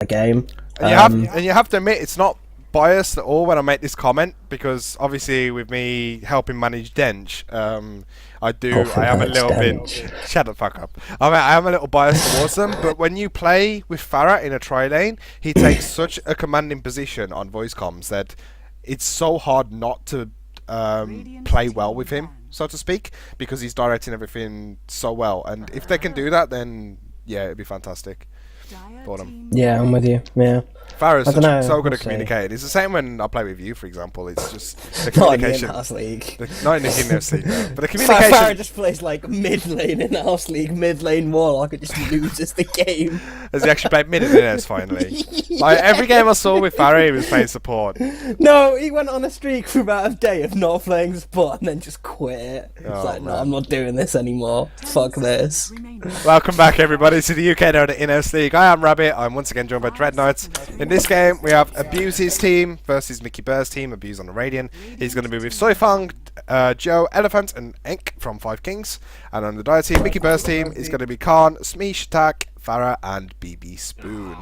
a game. And you have to admit it's not biased at all when I make this comment, because obviously with me helping manage Dench, I am a little bit. Shut the fuck up. I am a little biased towards them, but when you play with Farah in a tri lane, he takes such a commanding position on voice comms that it's so hard not to play well with him, so to speak, because he's directing everything so well. And if they can do that, then yeah, it'd be fantastic. Yeah, I'm with you. Yeah. Farah's so good at communicating. It's the same when I play with you, for example. It's just the communication. Not in the Inhouse League. Not in the Inhouse League, no. But the communication. Farah just plays like mid lane in the Inhouse League, mid lane Warlock, and just loses the game. Has he actually played mid in Inhouse finally? Like every game I saw with Farah, he was playing support. No, he went on a streak for about a day of not playing support and then just quit. It's like, no, I'm not doing this anymore. Fuck this. Welcome back, everybody, to the UK Dota Inhouse League. I am Rabbit. I'm once again joined by Dreadnoughts. In this game, we have AbuZe's team versus Mickey Burr's team. AbuZe on the Radiant. He's going to be with Soifang, Joe, Elephant, and Enk from 5 Kings. And on the Dire team, Mickey Burr's team is going to be Khan, Smeesh, Tak, Farah, and BB Spoon.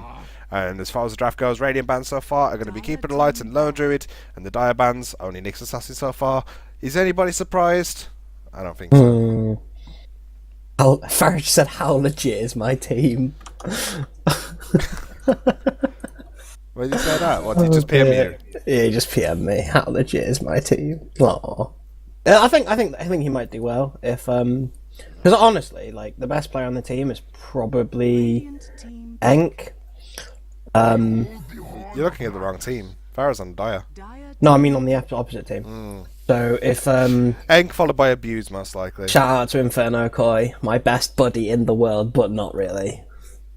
And as far as the draft goes, Radiant bands so far are going to be Keeper the Light and Lone Druid, and the Dire bands, only Nyx Assassin so far. Is anybody surprised? I don't think so. Farah just said, how legit is my team? Where did you say that? What, did you just PM you? Yeah, he just PM me. How legit is my team? Aww. I think he might do well if because honestly, like the best player on the team is probably Enk. You're looking at the wrong team. Farah's on Dire. No, I mean on the opposite team. So if Enk followed by AbuZe most likely. Shout out to Inferno Koi, my best buddy in the world, but not really.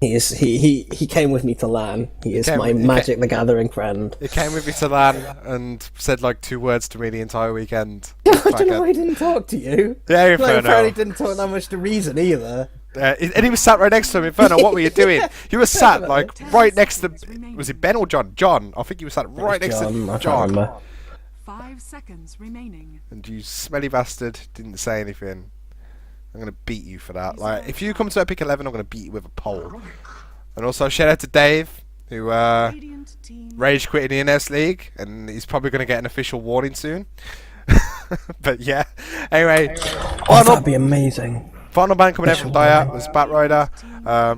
He came with me to LAN. He is my Magic the Gathering friend. He came with me to LAN and said like 2 words to me the entire weekend. I don't know why he didn't talk to you. Yeah, Inferno. Like, apparently didn't talk that much to Reason either. And he was sat right next to him. Inferno, what were you doing? You were sat like right next to. Was it Ben or John? John. I think you were sat right next to John. 5 seconds remaining. And you smelly bastard didn't say anything. I'm gonna beat you for that. Like, if you come to Epic 11, I'm gonna beat you with a pole. And also shout out to Dave, who rage quit in the Inhouse League, and he's probably gonna get an official warning soon. But yeah. Anyway, that'd be amazing. Final ban coming out from Dire was Batrider.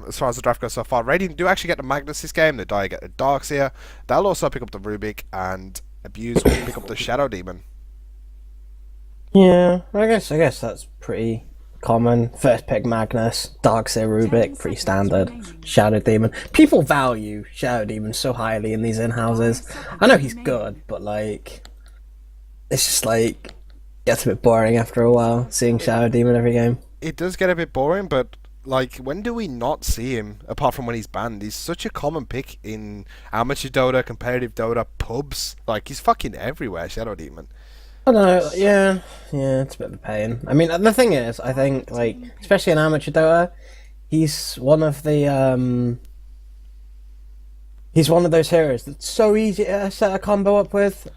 As far as the draft goes so far, Radiant do actually get the Magnus this game. The Dire get the Darkseer. They'll also pick up the Rubik, and AbuZe will pick up the Shadow Demon. Yeah, I guess that's pretty common. First pick Magnus, Darkseer Rubik, pretty standard. Shadow Demon. People value Shadow Demon so highly in these in-houses. I know he's good, but like, it's just like, gets a bit boring after a while, seeing Shadow Demon every game. It does get a bit boring, but like, when do we not see him, apart from when he's banned? He's such a common pick in amateur Dota, competitive Dota, pubs. Like, he's fucking everywhere, Shadow Demon. I don't know, yeah, it's a bit of a pain. I mean, the thing is, I think, like, especially in amateur Dota, he's one of the, he's one of those heroes that's so easy to set a combo up with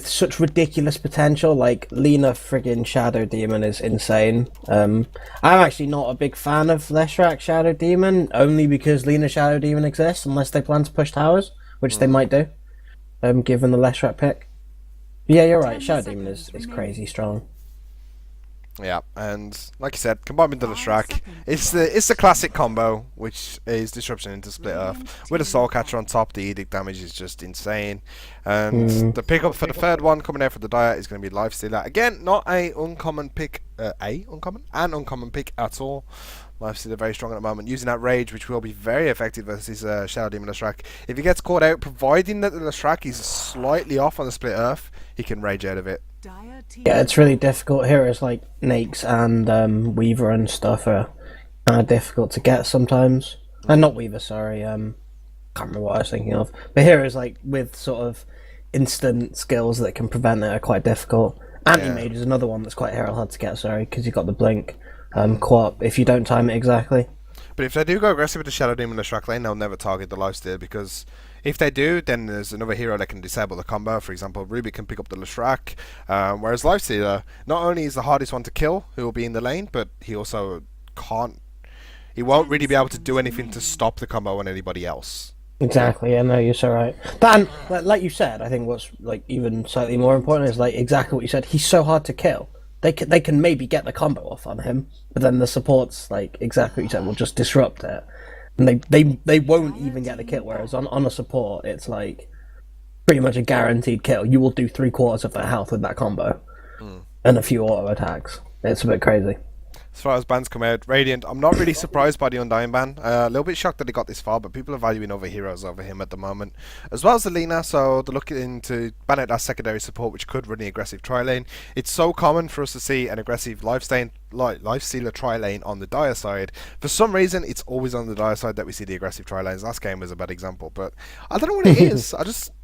such ridiculous potential. Like, Lina friggin' Shadow Demon is insane. I'm actually not a big fan of Leshrac Shadow Demon, only because Lina Shadow Demon exists, unless they plan to push towers, which they might do, given the Leshrac pick. Yeah, you're right. Shadow Demon is crazy strong. Yeah, and like you said, combined with the Leshrac, it's the classic combo, which is Disruption into Split Earth. With a Soul Catcher on top, the Edict damage is just insane. And the pickup for the third one coming out for the Dire is going to be Lifestealer. Again, not an uncommon pick, an uncommon pick at all. Lifestealer very strong at the moment, using that Rage, which will be very effective versus Shadow Demon Leshrac. If he gets caught out, providing that the Leshrac is slightly off on the Split Earth, he can Rage out of it. Yeah, it's really difficult. Heroes like Nyx and Weaver and stuff are kind of difficult to get sometimes. And not Weaver, sorry. Can't remember what I was thinking of. But heroes like with sort of instant skills that can prevent it are quite difficult. Anti-Mage is another one that's quite hard to get, sorry, because you've got the Blink. Co-op if you don't time it exactly. But if they do go aggressive with the Shadow Demon Leshrac lane, they'll never target the Lifesteal, because if they do, then there's another hero that can disable the combo. For example, Ruby can pick up the Leshrac, whereas Lifestealer, not only is the hardest one to kill, who will be in the lane, but he also can't. He won't really be able to do anything to stop the combo on anybody else. Exactly, yeah, no, you're so right. Dan, like you said, I think what's like even slightly more important is like exactly what you said. He's so hard to kill. They can maybe get the combo off on him, but then the supports, like exactly what you said, will just disrupt it, and they won't even get the kill. Whereas on a support, it's like pretty much a guaranteed kill. You will do 3/4 of their health with that combo, and a few auto attacks. It's a bit crazy. As far as bans come out, Radiant, I'm not really surprised by the Undying ban. A little bit shocked that he got this far, but people are valuing other heroes over him at the moment, as well as the Lina, so they're looking to ban out that secondary support, which could run the aggressive tri-lane. It's so common for us to see an aggressive lifestealer tri-lane on the Dire side. For some reason, it's always on the Dire side that we see the aggressive tri-lanes. Last game was a bad example, but I don't know what it is.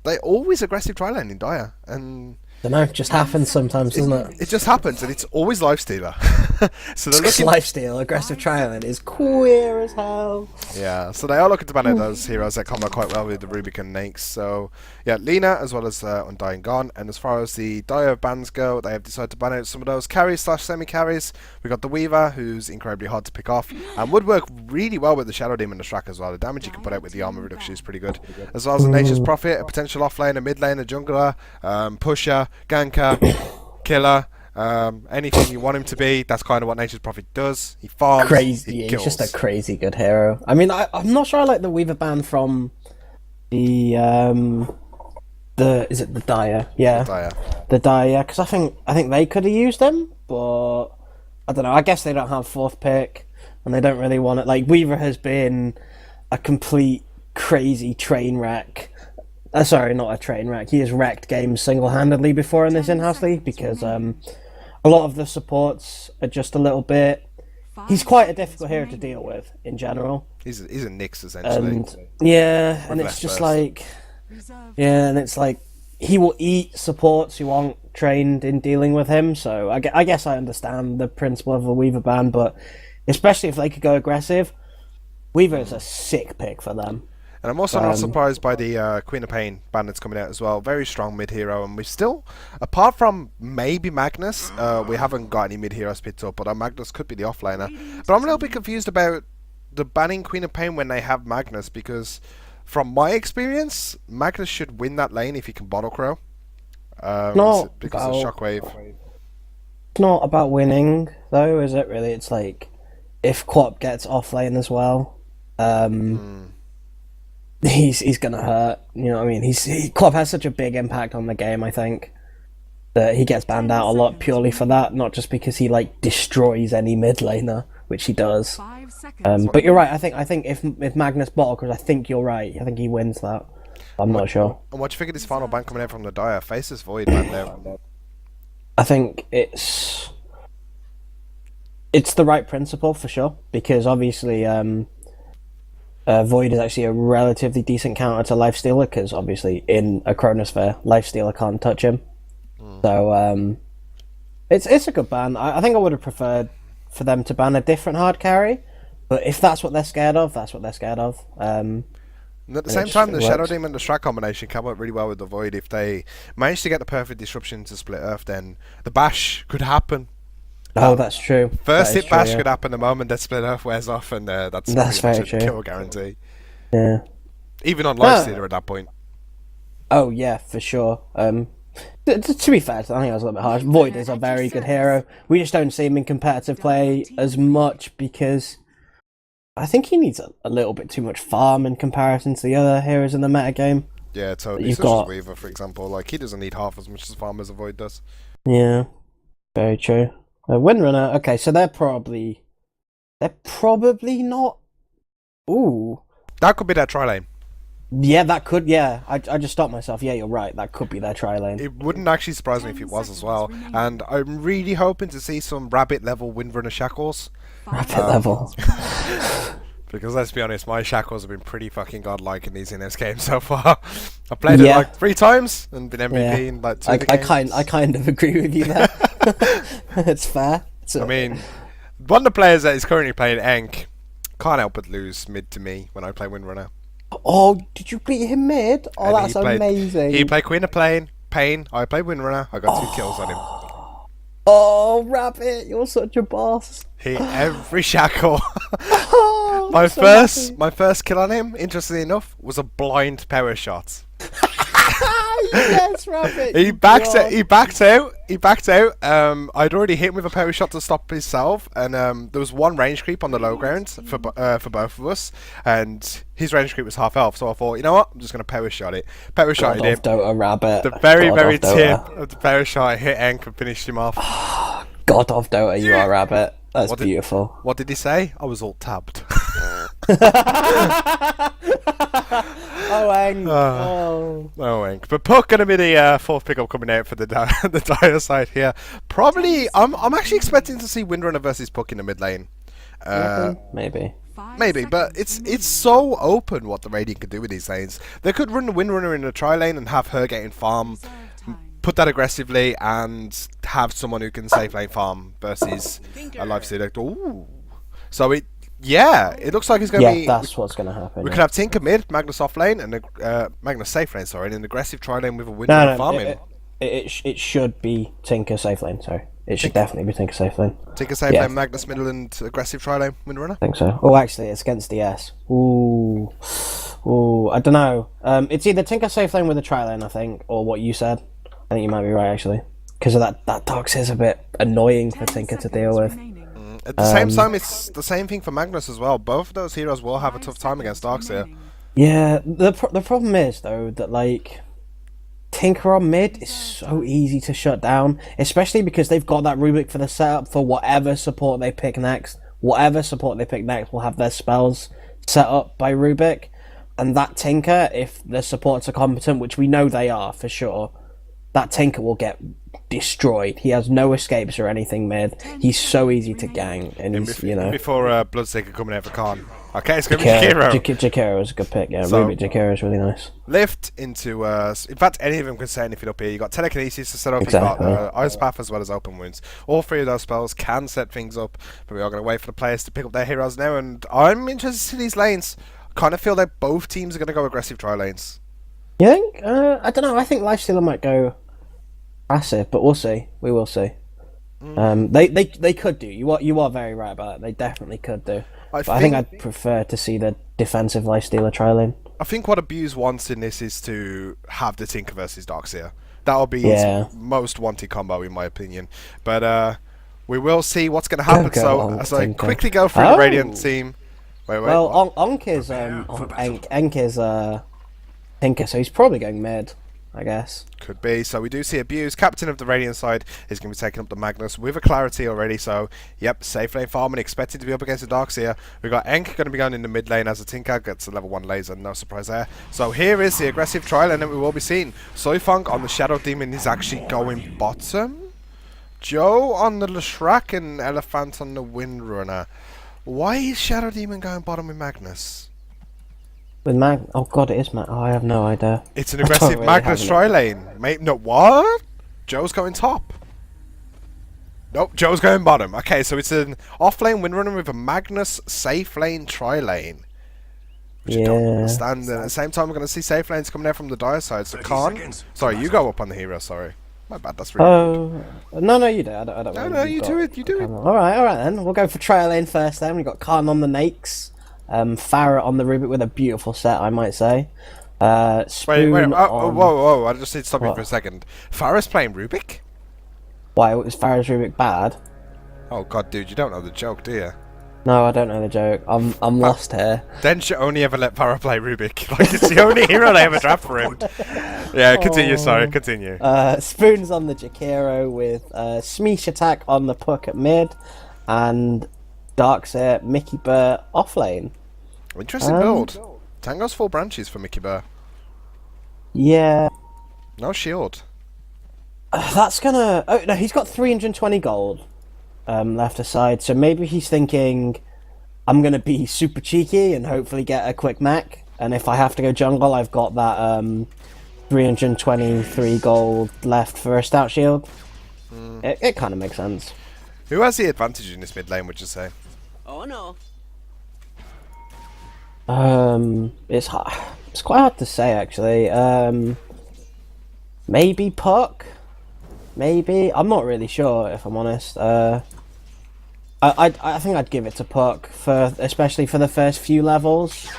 They always aggressive tri-lane in Dire, and I don't know, it just happens sometimes, doesn't it? it just happens, and it's always lifestealer. So they're looking. Lifesteal, aggressive trialing is queer as hell. Yeah, so they are looking to ban out those heroes that combo quite well with the Rubik and Nakes. So, yeah, Lina as well as Undying gone. And as far as the Dire bans go, they have decided to ban out some of those carries / semi-carries. We got the Weaver, who's incredibly hard to pick off, and would work really well with the Shadow Demon and Shrek as well. The damage you can put out with the armor reduction is pretty good. As well as the Nature's Prophet, a potential offlane, a mid lane, a jungler, pusher, ganker, killer. Anything you want him to be, that's kind of what Nature's Prophet does. He farms, Crazy, he kills. he's just a crazy good hero. I mean, I'm not sure I like the Weaver band from the is it the Dire? Yeah, the Dire, because I think they could have used him, but I don't know. I guess they don't have fourth pick, and they don't really want it. Like Weaver has been a complete crazy train wreck. Sorry, not a train wreck. He has wrecked games single-handedly before in this in-house league because a lot of the supports are just a little bit. He's quite a difficult hero to deal with in general. He's a Nyx essentially. And yeah, and it's just like, yeah, and it's like he will eat supports who aren't trained in dealing with him. So I guess I understand the principle of a Weaver ban, but especially if they could go aggressive, Weaver is a sick pick for them. And I'm also not surprised by the Queen of Pain ban that's coming out as well. Very strong mid-hero, and we still, apart from maybe Magnus, we haven't got any mid-heroes picked up, but our Magnus could be the offlaner. But I'm a little bit confused about the banning Queen of Pain when they have Magnus, because from my experience, Magnus should win that lane if he can bottle crow. Not because of Shockwave. It's not about winning, though, is it really? It's like, if Quap gets off lane as well, he's gonna hurt. You know what I mean? Quap has such a big impact on the game, I think, that he gets banned out a lot purely for that, not just because he like destroys any mid laner, which he does. But you're right. I think if Magnus bottle, because I think you're right. I think he wins that. I'm not sure. And what do you think of this final ban coming out from the Dire? Faceless Void ban now. I think it's the right principle for sure, because obviously Void is actually a relatively decent counter to Lifestealer, because obviously in a Chronosphere, Lifestealer can't touch him. So it's a good ban. I think I would have preferred for them to ban a different hard carry, but if that's what they're scared of, that's what they're scared of. And at the same time, the Shadow Demon and the Strat combination can work really well with the Void. If they manage to get the perfect disruption to Split Earth, then the bash could happen. Oh, that's true. First hit bash could happen the moment that Split Earth wears off, and that's very true. Kill guarantee. Yeah. Even on Lifestealer at that point. Oh yeah, for sure. To be fair, I think I was a little bit harsh. Void is a very good hero. We just don't see him in competitive play as much because I think he needs a little bit too much farm in comparison to the other heroes in the metagame. Yeah, totally. Such as Weaver, for example. Like, he doesn't need half as much as farm as a Void does. Yeah, very true. Windrunner, okay, so they're probably not. Ooh, that could be their tri lane. Yeah, that could. Yeah, I just stopped myself. Yeah, you're right. That could be their tri lane. It wouldn't actually surprise me if it was as well. And I'm really hoping to see some rabbit level Windrunner shackles. Rabbit level. Because let's be honest, my shackles have been pretty fucking godlike in these NS games so far. I've played it like 3 times and been MVP in like 2 games. I kind of agree with you there. It's fair. I mean, one of the players that is currently playing Enk can't help but lose mid to me when I play Windrunner. Oh, did you beat him mid? Oh, and that's amazing. He played Queen of Pain. I played Windrunner. I got 2 kills on him. Oh, Rabbit, you're such a boss. He every shackle. My first kill on him, interestingly enough, was a blind power shot. Yes, Rabbit. He backed out. He backed out. I'd already hit him with a power shot to stop himself, and there was one range creep on the low ground for both of us, and his range creep was half health. So I thought, you know what, I'm just gonna power shot it. Power shot him. Dota Rabbit. The very tip of the power shot hit Enk and finished him off. God of Dota, you are Rabbit. That's beautiful. What did he say? I was alt tabbed. Oh, Enk. Oh, Enk. But Puck gonna be the fourth pickup coming out for the the dire side here. Probably, I'm actually expecting to see Windrunner versus Puck in the mid lane. Maybe. Maybe, but it's so open what the Radiant can do with these lanes. They could run the Windrunner in the tri lane and have her getting farm, put that aggressively, and have someone who can safe lane farm versus a life select. Ooh. So it looks like it's going to be... Yeah, that's what's going to happen. We could have Tinker mid, Magnus off lane, and Magnus safe lane, sorry, and an aggressive tri lane with a Windrunner farming. It should be Tinker safe lane, sorry. It should definitely be Tinker safe lane. Tinker safe lane, Magnus middle, and aggressive tri lane, Windrunner? I think so. Oh, actually, it's against DS. Ooh, I don't know. It's either Tinker safe lane with a tri lane, I think, or what you said. I think you might be right, actually. Because of that Dox is a bit annoying for Tinker to deal with. At the same time, it's the same thing for Magnus as well. Both of those heroes will have a tough time against Darks here. Yeah, the problem is, though, that, like, Tinker on mid is so easy to shut down, especially because they've got that Rubik for the setup for whatever support they pick next. Whatever support they pick next will have their spells set up by Rubik. And that Tinker, if the supports are competent, which we know they are for sure, that Tinker will get destroyed. He has no escapes or anything mid. He's so easy to gang, and he's, before Bloodseeker coming out for Khan. Okay, it's going to be Jakiro. Jakiro is a good pick, yeah. So, Rubik Jakiro is really nice. Lift into, in fact, any of them can set anything up here. You've got Telekinesis to set up, exactly. You've got Ice Path as well as Open Wounds. All three of those spells can set things up, but we are going to wait for the players to pick up their heroes now, and I'm interested to see these lanes. Kind of feel like both teams are going to go aggressive tri lanes. You think? I don't know, I think Lifestealer might go passive, but we'll see. We will see. They could do. You are very right about it. They definitely could do. I think I'd prefer to see the defensive Lifestealer tri-lane. I think what AbuZe wants in this is to have the Tinker versus Darkseer. That'll be his most wanted combo, in my opinion. But we will see what's going to happen. So as I quickly go through the Radiant team. Wait. Well, Enk is Enk is Tinker, so he's probably going mid, I guess. Could be. So we do see AbuZe, captain of the Radiant side, is going to be taking up the Magnus with a clarity already. So, yep, safe lane farming, expected to be up against the Darkseer. We've got Enk going to be going in the mid lane as a Tinker, gets a level 1 laser, no surprise there. So here is the aggressive tri lane that we will be seeing. Soyfunk on the Shadow Demon is actually going bottom. Joe on the Leshrac and Elephant on the Windrunner. Why is Shadow Demon going bottom with Magnus? With oh god, it is Oh, I have no idea. It's an aggressive really Magnus tri lane. Mate, no, what? Joe's going top. Nope, Joe's going bottom. Okay, so it's an off-lane Windrunner with a Magnus safe lane tri lane. Which I don't understand. And at the same time, we're going to see safe lanes coming out from the dire side. So Khan, sorry, you go up on the hero, sorry. My bad, that's really rude. No, you do. I don't No, you do it, you do it. Alright then. We'll go for tri lane first then. We've got Khan on the Nakes. Farah on the Rubik with a beautiful set, I might say. Spoon wait, whoa, I just need to stop you for a second. Farah's playing Rubik? Why, was Farah's Rubik bad? Oh god, dude, you don't know the joke, do you? No, I don't know the joke. I'm lost here. Den should only ever let Farah play Rubik. Like, it's the only hero they ever draft for him. Yeah, continue, sorry, continue. Spoon's on the Jakiro with Smeesh attack on the Puck at mid, and Darkseer, Mickey Burr off lane. Interesting build. Tango's 4 branches for Mickey Burr. Yeah. No shield. That's gonna... Oh, no, he's got 320 gold left aside, so maybe he's thinking, I'm gonna be super cheeky and hopefully get a quick mech, and if I have to go jungle, I've got that 323 gold left for a stout shield. It kind of makes sense. Who has the advantage in this mid lane, would you say? Oh no. It's quite hard to say, actually. Maybe Puck? Maybe? I'm not really sure, if I'm honest. I think I'd give it to Puck especially for the first few levels,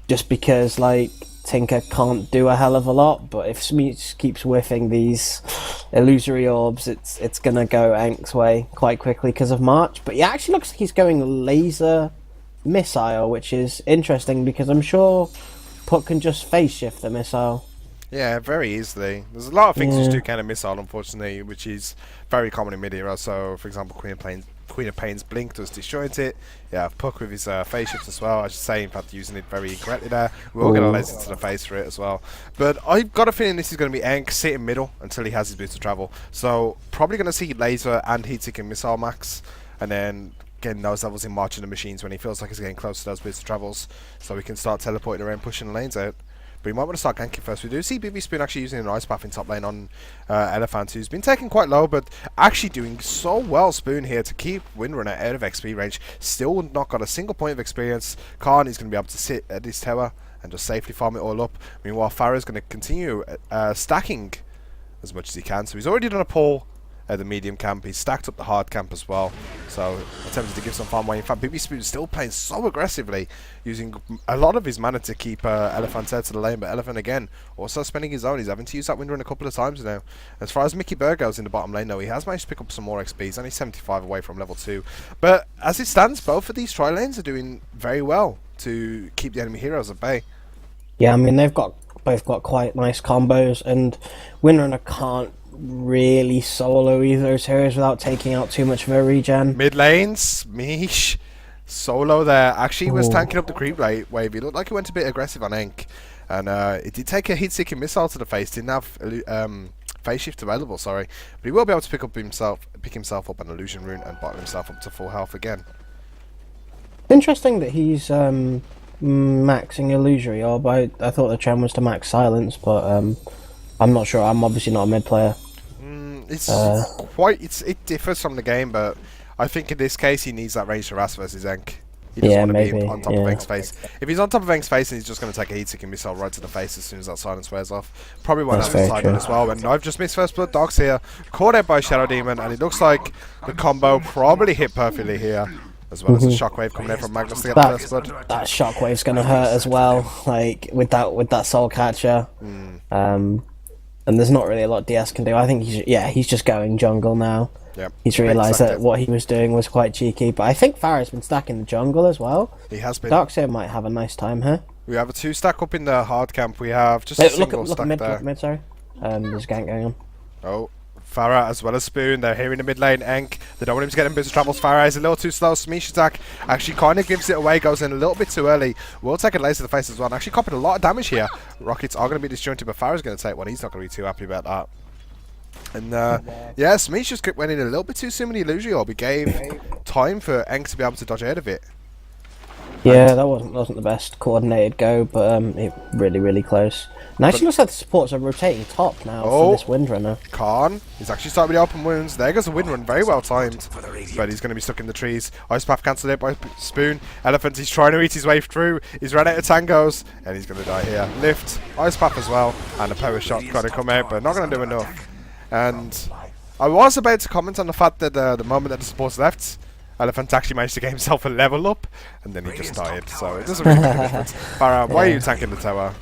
just because like Tinker can't do a hell of a lot. But if Smeech keeps whiffing these illusory orbs, it's gonna go Ank's way quite quickly because of March. But he actually looks like he's going laser missile, which is interesting because I'm sure Puck can just phase shift the missile. Yeah, very easily. There's a lot of things which do kind of missile, unfortunately, which is very common in mid-era. So, for example, Queen of Pain's Blink does destroys it. Yeah, Puck with his phase shifts as well. I should say, in fact, using it very correctly there. We're all going to laser to the face for it as well. But I've got a feeling this is going to be Enk sitting middle until he has his boots of travel. So, probably going to see laser and heat-seeking missile max, and then getting those levels in March in the machines when he feels like he's getting close to those boots of travels, so we can start teleporting around, pushing the lanes out. But we might want to start ganking first. We do see BB Spoon actually using an Ice Path in top lane on Elephant, who's been taken quite low, but actually doing so well, Spoon, here to keep Windrunner out of XP range. Still not got a single point of experience. Khan is going to be able to sit at this tower and just safely farm it all up. Meanwhile, Farah's going to continue stacking as much as he can. So he's already done a pull at the medium camp. He's stacked up the hard camp as well. So attempted to give some farm away. In fact, BB Spoon's still playing so aggressively, using a lot of his mana to keep Elephant out to the lane. But Elephant again, also spending his own. He's having to use that Windrunner a couple of times now. As far as Mickey Burr goes in the bottom lane, though, he has managed to pick up some more XP. He's only 75 away from level 2. But as it stands, both of these tri lanes are doing very well to keep the enemy heroes at bay. Yeah, I mean they've both got quite nice combos, and Windrunner can't really solo either of those heroes without taking out too much of a regen. Mid lanes, Mish, solo there. Actually was tanking up the creep wave. He looked like he went a bit aggressive on Enk, and it did take a heat-seeking missile to the face. Didn't have phase shift available, sorry, but he will be able to pick himself up an illusion rune and bottom himself up to full health again. Interesting that he's maxing illusory orb. I thought the trend was to max silence, but I'm not sure. I'm obviously not a mid player. It differs from the game, but I think in this case he needs that range harass versus Enk. He doesn't want to be on top of Enk's face. If he's on top of Enk's face, then he's just going to take a heat-seeking missile right to the face as soon as that silence wears off. Probably won't have the side as well. And I've just missed First Blood. Dogs here, caught out by Shadow Demon, and it looks like the combo probably hit perfectly here, as well as the shockwave coming in from Magnus to get the First Blood. That shockwave's going to hurt as well, like with that soul catcher. And there's not really a lot DS can do. I think he's just going jungle now. Yep. He's realised that what he was doing was quite cheeky. But I think Farah's been stacking the jungle as well. He has been. Darkseer might have a nice time here. We have a 2 stack up in the hard camp. We have just a single stack mid, there. Look mid, sorry. There's a gank going on. Oh, Farah as well as Spoon. They're here in the mid lane. Enk, they don't want him to get in business travels. Farah is a little too slow. Smeech attack actually kind of gives it away. Goes in a little bit too early. Will take a laser to the face as well. And actually copied a lot of damage here. Rockets are going to be disjointed, but Farah's going to take one. He's not going to be too happy about that. And yeah, Smeech just went in a little bit too soon with the illusory orb. He gave time for Enk to be able to dodge out of it. Yeah, that wasn't the best coordinated go, but it really close. And actually looks like the supports are rotating top now for this Windrunner. Khan is actually starting with the open wounds. There goes the Windrun, very well timed. But he's going to be stuck in the trees. Ice Path cancelled it by Spoon. Elephant, he's trying to eat his way through. He's run out of tangos, and he's going to die here. Lift, Ice Path as well, and a power shot got to come out, but not going to do enough. And I was about to comment on the fact that the moment that the supports left, Elephant actually managed to get himself a level up, and then he just died. So it doesn't really make a difference. Farah, why are you tanking the tower?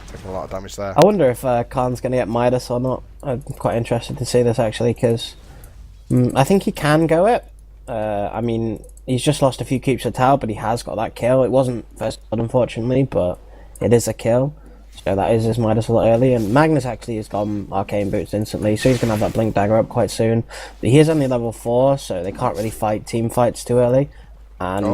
Taking a lot of damage there. I wonder if Khan's going to get Midas or not. I'm quite interested to see this actually, because I think he can go it. I mean, he's just lost a few keeps of tower, but he has got that kill. It wasn't first blood, unfortunately, but it is a kill. So that is his Midas a lot early. And Magnus actually has gone Arcane Boots instantly, so he's going to have that Blink Dagger up quite soon. But he is only level 4, so they can't really fight team fights too early. And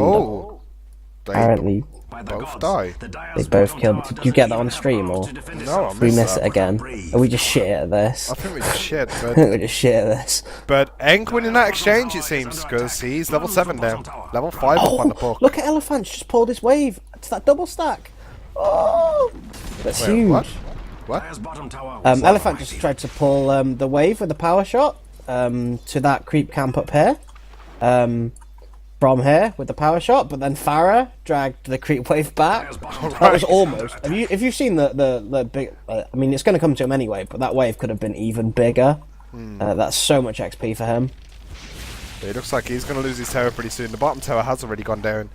apparently both die. They both killed. Did you get that on stream, or no? We miss it again? Are we just shit at this? I think we just shit. But we're just shit at this. But Enk winning that exchange, it seems, because he's level 7 now, level 5 up on the puck. Look at Elephant just pulled his wave to that double stack. Oh, that's huge. What? Elephant just tried to pull the wave with a power shot to that creep camp up here. From here with the power shot, but then Farah dragged the creep wave back. That was almost. Have you seen the big? I mean, it's going to come to him anyway, but that wave could have been even bigger. That's so much XP for him. It looks like he's going to lose his tower pretty soon. The bottom tower has already gone down.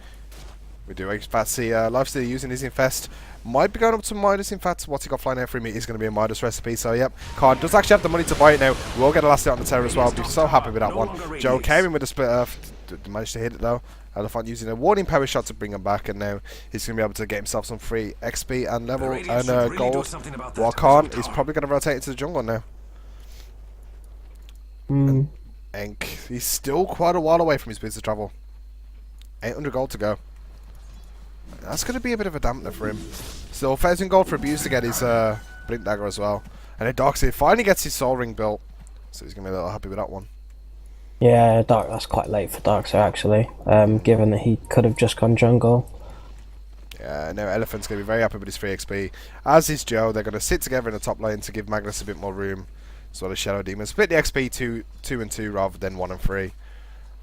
We do expect to see Lifesteal using his Infest. Might be going up to Midas. In fact, what's he got flying out for me is going to be a Midas recipe. So, yep, Khan does actually have the money to buy it now. We'll get a last hit on the tower as well. Be so happy with that one. Joe came in with a split earth. Managed to hit it though. Elephant using a warning power shot to bring him back, and now he's going to be able to get himself some free XP and level and gold. While Khan is probably going to rotate into the jungle now. Enk, he's still quite a while away from his business travel. 800 gold to go. That's going to be a bit of a dampener for him. Still, 1,000 gold for AbuZe to get his Blink Dagger as well. And then Darkseid finally gets his Soul Ring built. So he's going to be a little happy with that one. Yeah, that's quite late for Darkseid actually, given that he could have just gone jungle. Yeah, now Elephant's going to be very happy with his free XP. As is Joe, they're going to sit together in the top lane to give Magnus a bit more room. As well as Shadow Demon. Split the XP 2 and 2 rather than 1 and 3.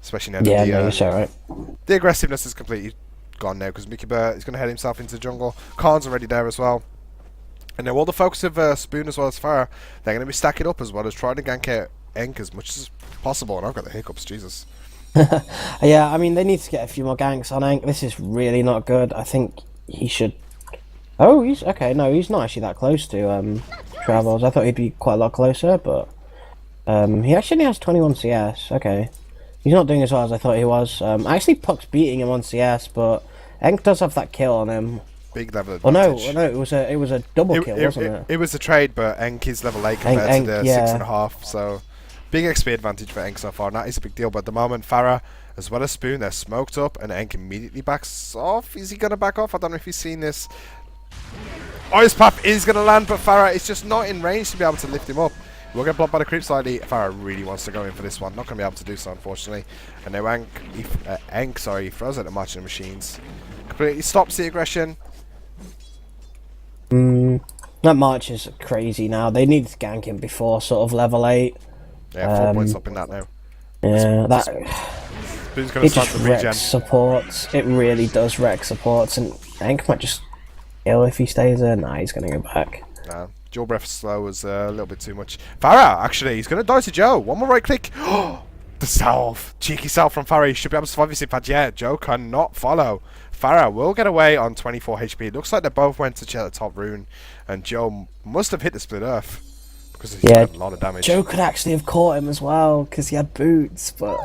Especially now that you're so right. The aggressiveness is completely gone now because Mickey Burr is going to head himself into the jungle. Khan's already there as well. And now all the focus of Spoon as well as Farah, they're going to be stacking up as well as trying to gank out Enk as much as possible. And I've got the hiccups, Jesus. Yeah, I mean, they need to get a few more ganks on Enk. This is really not good. I think he should... Oh, he's... Okay, no, he's not actually that close to Travels. I thought he'd be quite a lot closer, but... he actually has 21 CS. Okay. He's not doing as well as I thought he was. Actually, Puck's beating him on CS, but Enk does have that kill on him. Big level advantage. Oh no, it was a double kill, wasn't it? It was a trade, but Enk is level 8 compared to the 6.5, so big XP advantage for Enk so far, and that is a big deal. But at the moment, Farah, as well as Spoon, they're smoked up, and Enk immediately backs off. Is he going to back off? I don't know if he's seen this. Ice Path is going to land, but Farah is just not in range to be able to lift him up. We'll get blocked by the creep slightly. Farah really wants to go in for this one. Not going to be able to do so, unfortunately. And now Enk, he throws at the matching machines. Completely stops the aggression. That March is crazy now. They need to gank him before sort of level 8. Yeah, 4 points up in that now. Yeah, that... Spoon's going to start the regen. Wrecks supports. It really does wreck supports. And Enk might just kill if he stays there. Nah, he's going to go back. Nah. Jaw Breath slow was a little bit too much. Farah, actually, he's going to die to Joe. One more right click. The salve. Cheeky salve from Farah. He should be able to survive this. In fact, yeah, Joe cannot follow. Farah will get away on 24 HP. It looks like they both went to check the top rune. And Joe must have hit the split earth. Because he did a lot of damage. Joe could actually have caught him as well. Because he had boots. But,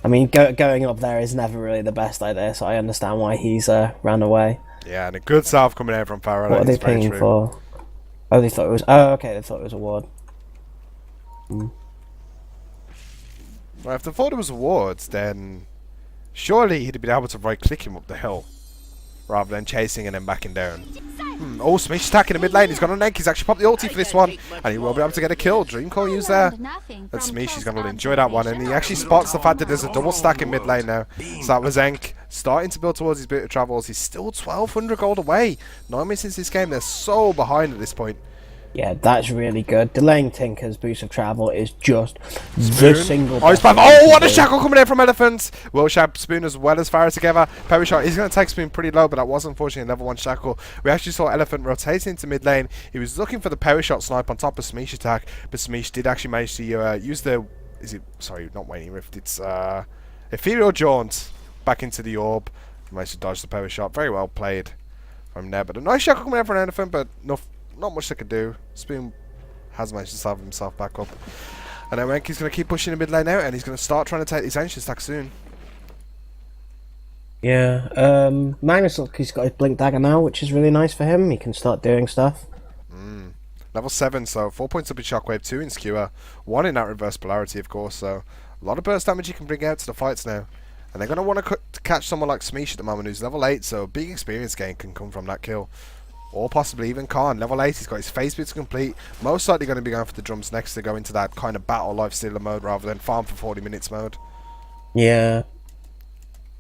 I mean, going up there is never really the best idea. So I understand why he's ran away. Yeah, and a good salve coming out from Farah. What are they paying for? Oh, they thought it was... Oh, okay, they thought it was a ward. Well, if they thought it was awards, then surely he'd have been able to right-click him up the hill rather than chasing and then backing down. Oh, Smish attacking the mid lane. He's got an egg. He's actually popped the ulti for this one, and he will be able to get a kill. Dreamcore used there. And Smish is going to enjoy that one, and he actually spots the fact that there's a double stack in mid lane now. So that was Enk starting to build towards his bit of travels. He's still 1,200 gold away. 9 minutes since this game. They're so behind at this point. Yeah, that's really good. Delaying Tinker's boost of travel is just the single. Oh, what a shackle coming in from Elephant! Will Shab Spoon as well as Farah together. Power shot. He's going to take Spoon pretty low, but that was unfortunately a level 1 shackle. We actually saw Elephant rotating into mid lane. He was looking for the power shot snipe on top of Smish attack, but Smish did actually manage to use the. Sorry, not Waning Rift. It's Ethereal Jaunt back into the orb. He managed to dodge the power shot. Very well played from there. But a nice shackle coming in from Elephant, but not much they could do. Spoon has managed to salve himself back up. And now Enki's going to keep pushing the mid lane out, and he's going to start trying to take these ancient stacks soon. Yeah, Magnus, look, he's got his Blink Dagger now, which is really nice for him. He can start doing stuff. Level 7, so 4 points up in Shockwave, 2 in Skewer, 1 in that reverse polarity, of course, so a lot of burst damage you can bring out to the fights now. And they're going to want to catch someone like Smish at the moment, who's level 8, so a big experience gain can come from that kill. Or possibly even Khan, level 8, he's got his face bits complete. Most likely going to be going for the drums next to go into that kind of battle lifestealer mode rather than farm for 40 minutes mode. Yeah.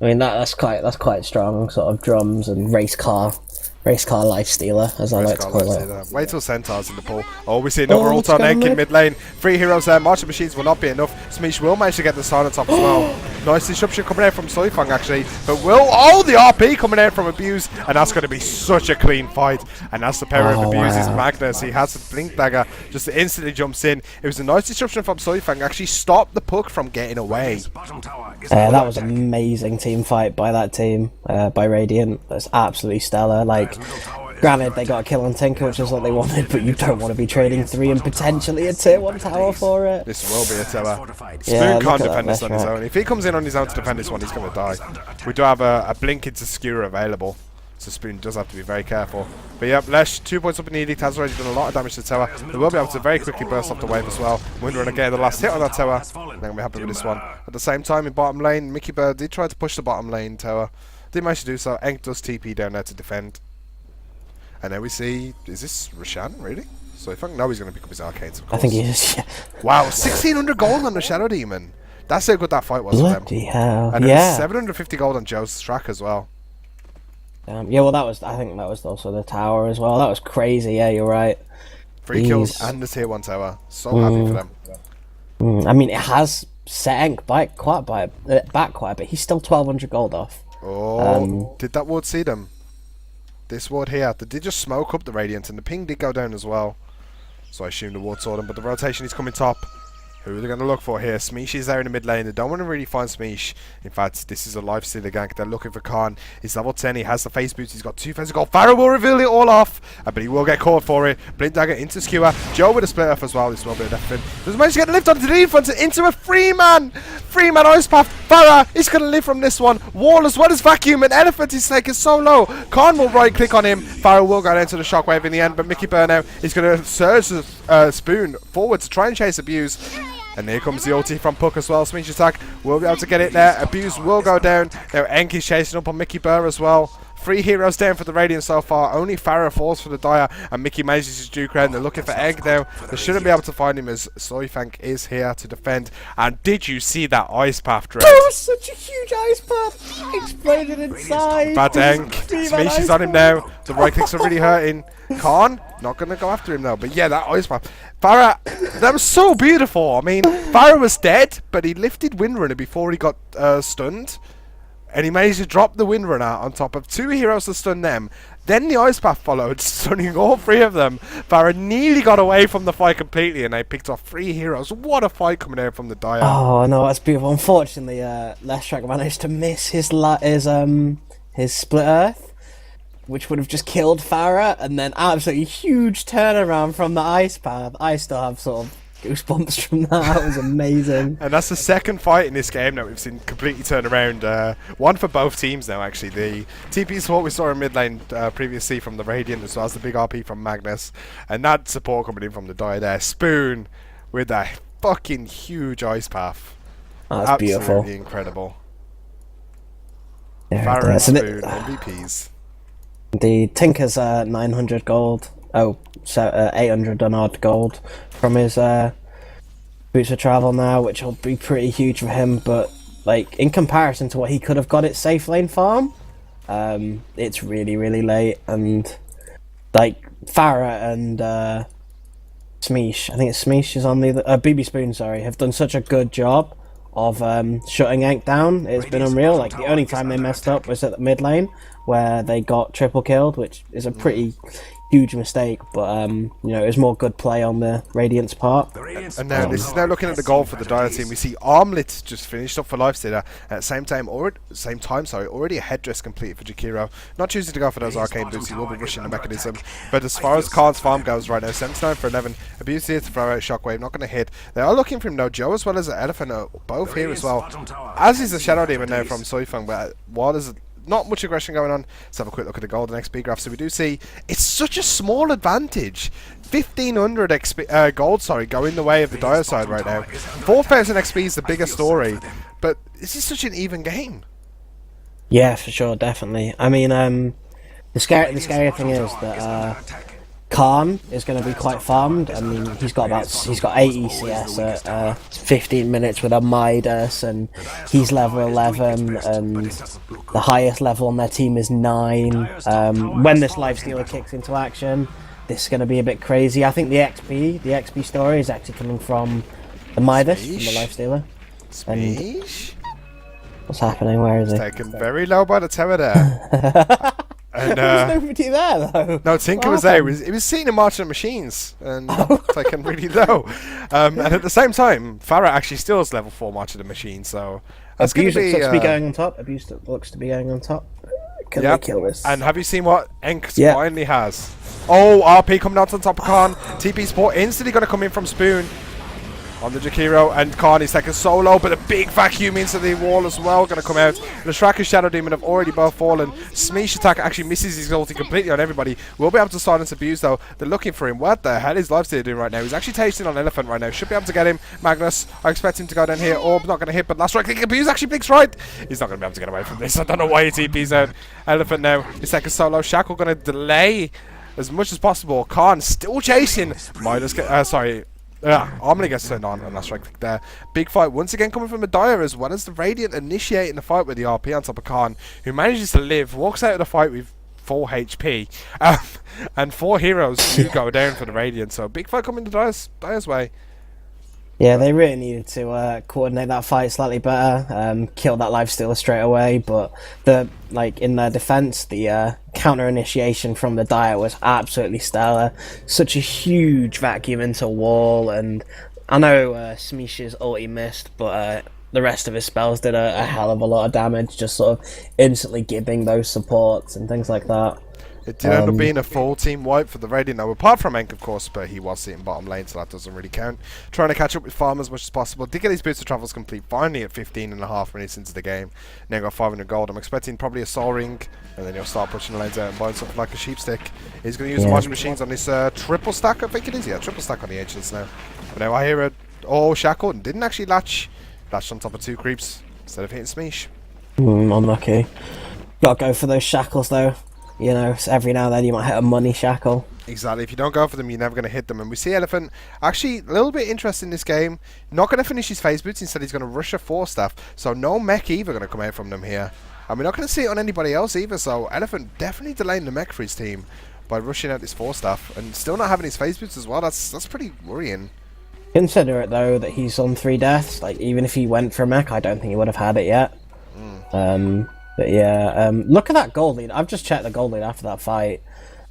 I mean, that's quite strong, sort of drums and race car lifestealer, as I like to call it. Wait till Centaur's in the pool. Oh, we see another ult on Enk in mid lane. 3 heroes there, marching machines will not be enough. Smish will manage to get the silence off as well. Nice disruption coming out from Soifang actually, but the RP coming out from AbuZe, and that's going to be such a clean fight. And that's the power of AbuZe's Magnus. He has a blink dagger, just instantly jumps in. It was a nice disruption from Soifang, actually stopped the puck from getting away. That was an amazing team fight by that team, by Radiant. That's absolutely stellar. Like, granted, they got a kill on Tinker, which is what they wanted, but you don't want to be trading 3 and potentially a tier 1 tower for it. This will be a tower. Spoon can't defend this on his own. If he comes in on his own to defend this one, he's going to die. We do have a blink into skewer available, so Spoon does have to be very careful. But yep, Lesh, 2 points up in the Edict, has already done a lot of damage to the tower. They will be able to very quickly burst off the wave as well. Windrunner getting the last hit on that tower. They're going to be happy with this one. At the same time, in bottom lane, Mickey Burr did try to push the bottom lane tower. Didn't manage to do so. Enk does TP down there to defend. And then we see, is this Roshan, really? So if I know he's going to pick up his arcanes, of course. I think he is, yeah. Wow, 1600 gold on the Shadow Demon. That's how good that fight was for them. Bloody hell, And yeah. 750 gold on Joe's Strack as well. Yeah, well, I think that was also the tower as well. That was crazy, yeah, you're right. 3 kills and the tier 1 tower. So happy for them. I mean, it has set Enk back quite a bit. He's still 1200 gold off. Oh, did that ward see them? This ward here, they did just smoke up the Radiant, and the ping did go down as well. So I assume the ward saw them, but the rotation is coming top. Who are they going to look for here? Smeesh is there in the mid lane. They don't want to really find Smeesh. In fact, this is a lifestealer gank. They're looking for Khan. He's level 10. He has the face boots. He's got 2,000 gold. Farah will reveal it all off, but he will get caught for it. Blink dagger into skewer. Joe with a split off as well. This will be a death fin. Doesn't manage to get the lift onto the defense into a free man. Free man ice path. Farah is going to live from this one. Wall as well as vacuum. And Elephant is taken so low. Khan will right click on him. Farah will go down to the shockwave in the end, but Mickey Burnout is going to surge the Spoon forward to try and chase AbuZe. And here comes the ulti from Puck as well. Smeesh attack will be able to get it there. AbuZe will go down. Now Enk is chasing up on Mickey Burr as well. 3 heroes down for the Radiant so far. Only Farah falls for the Dire, and Mickey manages his Duke Red. They're looking for Egg now. They shouldn't be able to find him as Soifang is here to defend. And did you see that ice path, Dread? That was such a huge ice path! Exploded inside! Bad Enk. Smeesh is on him now. The right clicks are really hurting. Khan, not going to go after him though. But yeah, that ice path. Farah, that was so beautiful. I mean, Farah was dead, but he lifted Windrunner before he got stunned. And he managed to drop the Windrunner on top of 2 heroes to stun them. Then the Ice Path followed, stunning all 3 of them. Farah nearly got away from the fight completely, and they picked off 3 heroes. What a fight coming out from the Dire. Oh no, that's beautiful. Unfortunately, Leshrac managed to miss his split earth, which would have just killed Farah, and then absolutely huge turnaround from the Ice Path. I still have sort of goosebumps from that. That was amazing. And that's the second fight in this game that we've seen completely turn around. One for both teams now, actually. The TP support we saw in mid lane previously from the Radiant, as well as the big RP from Magnus. And that support coming in from the Dire there. Spoon with that fucking huge ice path. That's absolutely beautiful. Incredible. Farah and Spoon, MVPs. The Tinker's 900 gold. Oh, so 800 and odd gold from his boots of travel now, which will be pretty huge for him. But like in comparison to what he could have got at safe lane farm, it's really late. And like Farah and Smeesh, I think it's Smeesh is on the BB Spoon, sorry, have done such a good job of shutting Enk down. It's been unreal. Like the only time they messed up was at the mid lane where they got triple killed, which is a pretty huge mistake, but you know, it was more good play on the Radiant's part. And now this is now looking at the goal for the Dire team. We see Armlet just finished up for Lifestealer at the same time, already a headdress complete for Jakiro. Not choosing to go for those arcane boots, he will be rushing the mechanism. But as far as Khan's farm goes right now, 79 for 11. AbuZe here to throw out Shockwave, not going to hit. They are looking for him now. Joe as well as the Elephant are both here as well. As is the Shadow Demon now from Soifang, but while there's not much aggression going on, let's have a quick look at the golden XP graph. So we do see it's such a small advantage. 1500 XP, gold, going the way of the Dire side right now. 4000 XP is the bigger story, but this is such an even game. Yeah, for sure, definitely. I mean, the scary thing is that Khan is going to be quite farmed. I mean, he's got 8 ECS at 15 minutes with a Midas, and he's level 11, and the highest level on their team is 9. When this Lifestealer kicks into action, this is going to be a bit crazy. I think the XP story is actually coming from the Midas, from the Lifestealer. Smeesh? What's happening? Where is he? Taken very low by the tower there. And, There's nobody there though. no, Tinker was there. He was seeing him marching at machines and taken really low. And at the same time, Farah actually steals level 4 marching at machines. So that's going AbuZe to be. looks to be going on top. AbuZe looks to be going on top. Can they kill this? And have you seen what Enk finally has? Oh, RP coming out on top of Khan. TP support instantly going to come in from Spoon on the Jakiro, and Khan is taking solo, but a big vacuum into the wall as well going to come out. The Shrek and Shadow Demon have already both fallen. Smeesh attack actually misses his ulti completely on everybody. We'll be able to silence AbuZe though. They're looking for him. What the hell is Lifesteal doing right now? He's actually tasting on Elephant right now. Should be able to get him. Magnus, I expect him to go down here. Orb not going to hit, but last strike. AbuZe actually blinks right. He's not going to be able to get away from this. I don't know why he TP's out. Elephant now. His second solo. Shackle going to delay as much as possible. Khan still chasing. Midas, Armley gets turned on, and that's right click there. Big fight once again coming from Medaya, as well as the Radiant initiating the fight with the RP on top of Khan, who manages to live, walks out of the fight with 4 HP, and 4 heroes do go down for the Radiant. So big fight coming to Daya's way. Yeah, they really needed to coordinate that fight slightly better, kill that lifestealer straight away. But in their defense, the counter initiation from the Dire was absolutely stellar. Such a huge vacuum into wall, and I know Smeesh's ulti missed, but the rest of his spells did a hell of a lot of damage, just sort of instantly giving those supports and things like that. It did end up being a full team wipe for the Radiant now, apart from Enk of course, but he was sitting bottom lane, so that doesn't really count. Trying to catch up with Farm as much as possible. Did get his boots of travels complete finally at 15.5 minutes into the game. Now got 500 gold. I'm expecting probably a Soul Ring, and then he'll start pushing the lanes out and buying something like a Sheep Stick. He's going to use the margin machines on this triple stack, I think it is. Yeah, triple stack on the edges now. But now I hear a Shackle, and didn't actually latched on top of 2 creeps instead of hitting Smeesh. Unlucky. Gotta go for those shackles though. You know, every now and then you might hit a money shackle. Exactly. If you don't go for them, you're never going to hit them. And we see Elephant actually a little bit interested in this game. Not going to finish his phase boots. Instead, he's going to rush a 4-staff. So no mech either going to come out from them here. And we're not going to see it on anybody else either. So Elephant definitely delaying the mech for his team by rushing out this 4-staff. And still not having his phase boots as well. That's pretty worrying. Consider it though that he's on 3 deaths. Like, even if he went for a mech, I don't think he would have had it yet. But yeah, look at that gold lead. I've just checked the gold lead after that fight.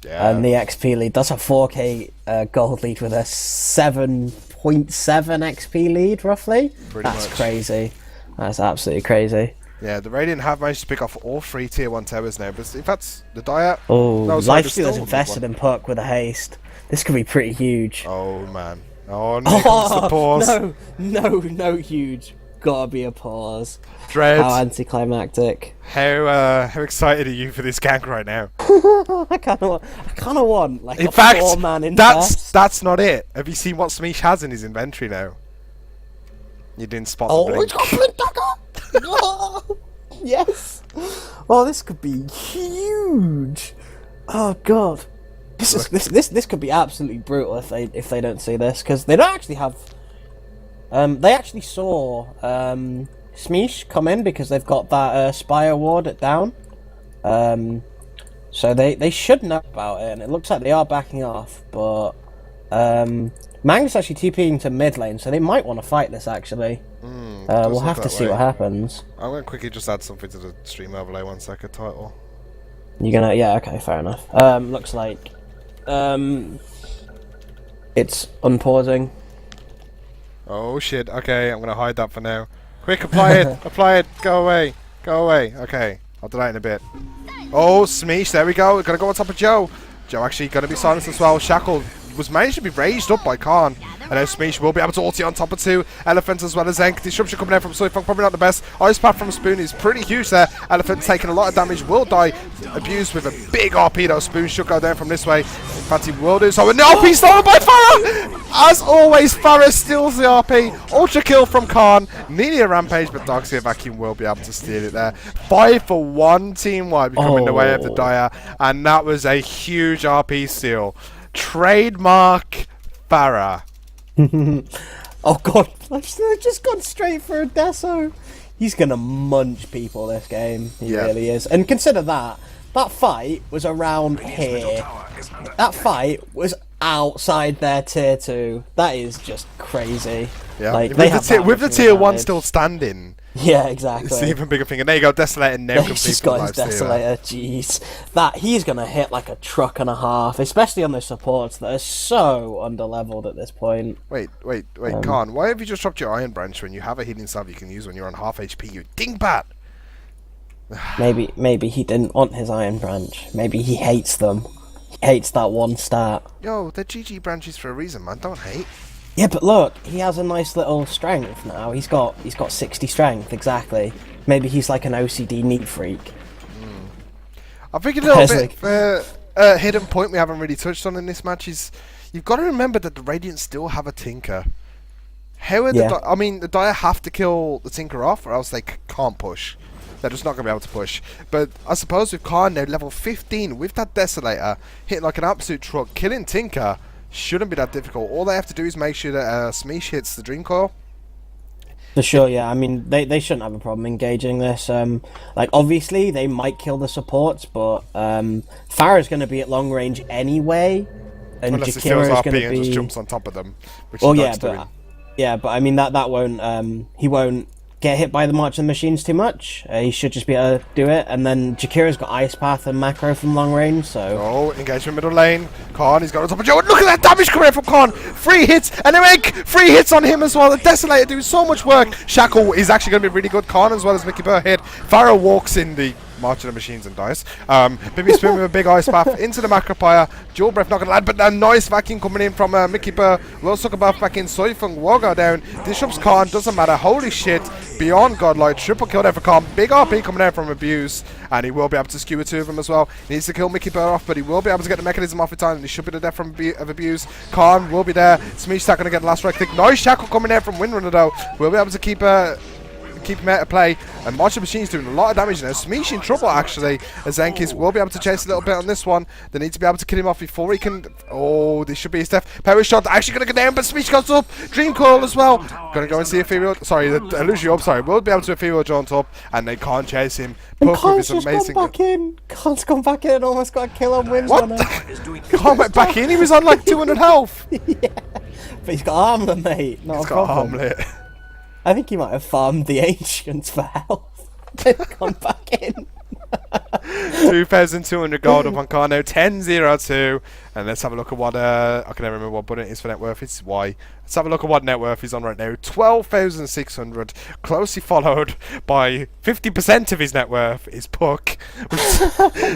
Yeah. And the XP lead. That's a 4k gold lead with a 7.7 XP lead, roughly. That's crazy. That's absolutely crazy. Yeah, the Radiant have managed to pick off all 3 tier 1 towers now. But if that's the Dire... Oh, Lifestealer's invested in Puck with a haste. This could be pretty huge. Oh, man. Oh, no, comes the pause. No, huge. Gotta be a pause. Dread. How anticlimactic. How excited are you for this gank right now? I kind of want like in a fact, 4-man invest. that's not it. Have you seen what Smeesh has in his inventory now? You didn't spot the blink. It's got blink dagger. Oh, yes. Oh, this could be huge. Oh god. This could be absolutely brutal if they don't see this, because they don't actually have. They actually saw Smeesh come in because they've got that Spire Ward at down. So they should know about it, and it looks like they are backing off. But Mang's actually TPing to mid lane, so they might want to fight this actually. We'll have to see what happens. I'm going to quickly just add something to the stream overlay 1 second title. You're gonna, yeah, okay, fair enough. Looks like it's unpausing. Oh shit, okay, I'm gonna hide that for now. Quick, apply it, apply it, go away, okay, I'll delay it in a bit. Oh, Smeesh, there we go, we're gonna go on top of Joe. Joe actually gonna be silenced as well. Shackle was managed to be raised up by Khan. And now Smeesh will be able to ulti on top of 2 Elephants as well as Enk. Disruption coming out from Soyfunk, probably not the best. Ice Path from Spoon is pretty huge there. Elephant taking a lot of damage, will die. AbuZe with a big RP though. Spoon should go down from this way. In fact, he will do so. And the RP stolen by Farah! As always, Farah steals the RP. Ultra kill from Khan. Nearly a rampage, but Darkseer Vacuum will be able to steal it there. 5 for 1 team wipe coming the way of the Dire. And that was a huge RP steal. Trademark Farah. Oh god, I've just gone straight for a Deso. He's gonna munch people this game. He really is. And consider that fight was around here. That fight was outside their tier 2. That is just crazy. Yeah, like, with the tier 1 still standing. Yeah, exactly. It's the even bigger thing. And there you go, Desolator now He's just got his Desolator. Jeez, he's gonna hit like a truck and a half, especially on the supports that are so underleveled at this point. Wait, Khan, why have you just dropped your Iron Branch when you have a healing salve you can use when you're on half HP? You dingbat. Maybe he didn't want his Iron Branch. Maybe he hates them. He hates that one stat. Yo, they're GG branches for a reason, man. Don't hate. Yeah, but look, he has a nice little strength now. He's got 60 strength, exactly. Maybe he's like an OCD neat freak. I think a little bit hidden point we haven't really touched on in this match is you've got to remember that the Radiant still have a Tinker. How are the Dire have to kill the Tinker off, or else they can't push. They're just not going to be able to push. But I suppose with Khan now, level 15, with that Desolator, hitting like an absolute truck, killing Tinker shouldn't be that difficult. All they have to do is make sure that Smeesh hits the Dream Coil. For sure, yeah. I mean, they shouldn't have a problem engaging this. Like, obviously, they might kill the supports, but Pharah's going to be at long range anyway, and unless he steals Jakira's RP going to and be... just jumps on top of them, which well, he yeah, likes doing. but I mean that won't he won't get hit by the March of the Machines too much. He should just be able to do it, and then Jakira's got Ice Path and Macro from long range, so... Oh, engagement middle lane. Khan, he's got on top of Joe. Look at that damage coming in from Khan. 3 hits, and then make 3 hits on him as well. The Desolator doing so much work. Shackle is actually going to be really good. Khan as well as Mickey Burr hit. Pharaoh walks in the March of the Machines and dies. Bibby Spoon with a big Ice Path into the Macropire. Dual Breath not going to land, but a nice vacuum coming in from Mickey Burr. Will suck above back in. Soifeng Woga down. Disrupts Khan, doesn't matter. Holy shit. Beyond godlike. Triple kill there for Khan. Big RP coming out from AbuZe. And he will be able to skewer 2 of them as well. He needs to kill Mickey Burr off, but he will be able to get the mechanism off in time. And he should be the death of AbuZe. Khan will be there. Smeesh not going to get the last right click. Nice shackle coming out from Windrunner though. We'll be able to keep him out of play, and March of Machines doing a lot of damage now. Smeesh in trouble actually, as Enkis will be able to chase a little bit on this one. They need to be able to kill him off before he can... Oh, this should be his death. Power shot actually going to go down, but Smeesh goes up. Dream Coil as well. Going to go and see Ethereal... Sorry, the Illusion Orb, sorry. Will be able to Ethereal jaunt up, and they can't chase him. Puck with his amazing... Khan's gone back in and almost got a kill on Windrunner. What? Khan went back in? He was on like 200 health. Yeah, but he's got armor, mate. Not he's a got problem. armlet. I think he might have farmed the Ancients for health. Then gone back in. 2,200 gold up on Khan now. 10-0-2. And let's have a look at what... I can never remember what button it is for net worth. It's Y. Let's have a look at what net worth he's on right now. 12,600. Closely followed by 50% of his net worth is Puck.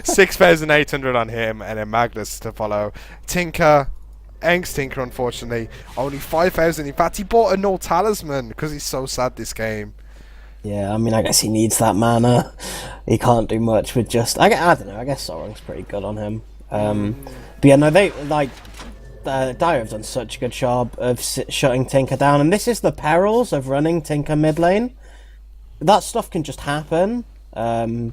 6,800 on him. And then Magnus to follow. Tinker... Eng's Tinker, unfortunately, only 5,000. In fact, he bought a null talisman because he's so sad this game. Yeah, I mean, I guess he needs that mana. He can't do much with just... I don't know, I guess Sorong's pretty good on him. But yeah, no, they, like... Dire have done such a good job of shutting Tinker down, and this is the perils of running Tinker mid lane. That stuff can just happen, and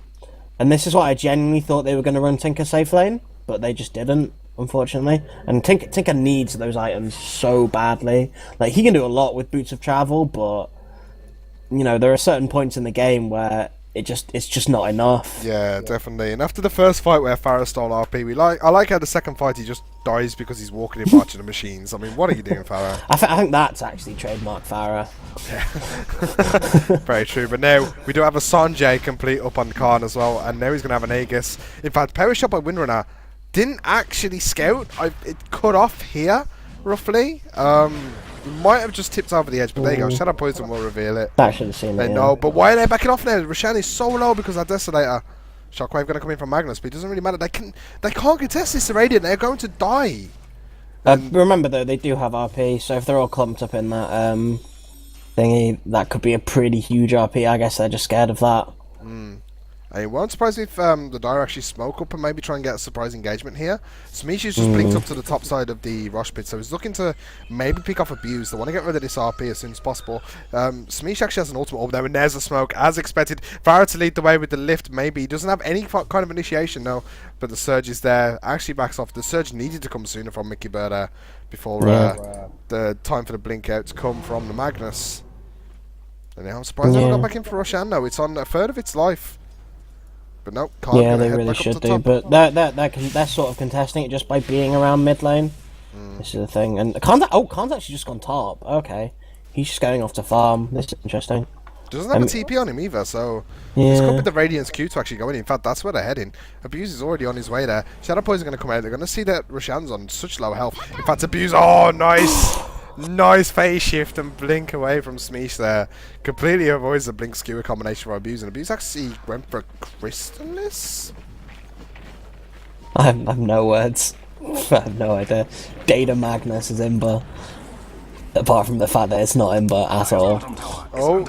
this is why I genuinely thought they were going to run Tinker safe lane, but they just didn't. Unfortunately, and Tinker needs those items so badly. Like, he can do a lot with Boots of Travel, but you know, there are certain points in the game where it's just not enough. Yeah, definitely. And after the first fight where Pharah stole RP, I like how the second fight he just dies because he's walking in March of the Machines. I mean, what are you doing, Pharah? I think that's actually trademark Pharah. Yeah. Very true. But now we do have a Sanjay complete up on Khan as well, and now he's gonna have an Aegis. In fact, power shot by Windrunner didn't actually scout. It cut off here, roughly. Might have just tipped over the edge, but there you go. Shadow Poison will reveal it. That should have seen it. No, but why are they backing off now? Roshan is so low because of that Desolator. Shockwave going to come in from Magnus, but it doesn't really matter. They can't contest this Radiant. They're going to die. Remember though, they do have RP, so if they're all clumped up in that thingy, that could be a pretty huge RP. I guess they're just scared of that. It won't surprise me if the Dire actually smoke up and maybe try and get a surprise engagement here. Smeeshi's just blinked up to the top side of the Rosh pit, so he's looking to maybe pick off AbuZe. They want to get rid of this RP as soon as possible. Smeesh actually has an ultimate over there, and there's a smoke, as expected. Pharah to lead the way with the lift, maybe. He doesn't have any kind of initiation, though, but the Surge is there. Actually backs off. The Surge needed to come sooner from Mickey Burr there before the time for the blink out to come from the Magnus. And now I'm surprised they haven't got back in for Roshan, though. It's on a third of its life. But nope, can't. Yeah, they really should do. But they're sort of contesting it just by being around mid lane. This is the thing. And Khan's actually just gone top. Okay. He's just going off to farm. This is interesting. Doesn't have a TP on him either, so this could be the Radiant's Q to actually go in. In fact, that's where they're heading. AbuZe is already on his way there. Shadow Poison going to come out. They're going to see that Roshan's on such low health. In fact, AbuZe, oh, nice! Nice phase shift and blink away from Smeesh there. Completely avoids the blink skewer combination for AbuZe. And AbuZe actually went for Crystallis? I have no words. I have no idea. Data Magnus is Imber. Apart from the fact that it's not Imber at all. Oh,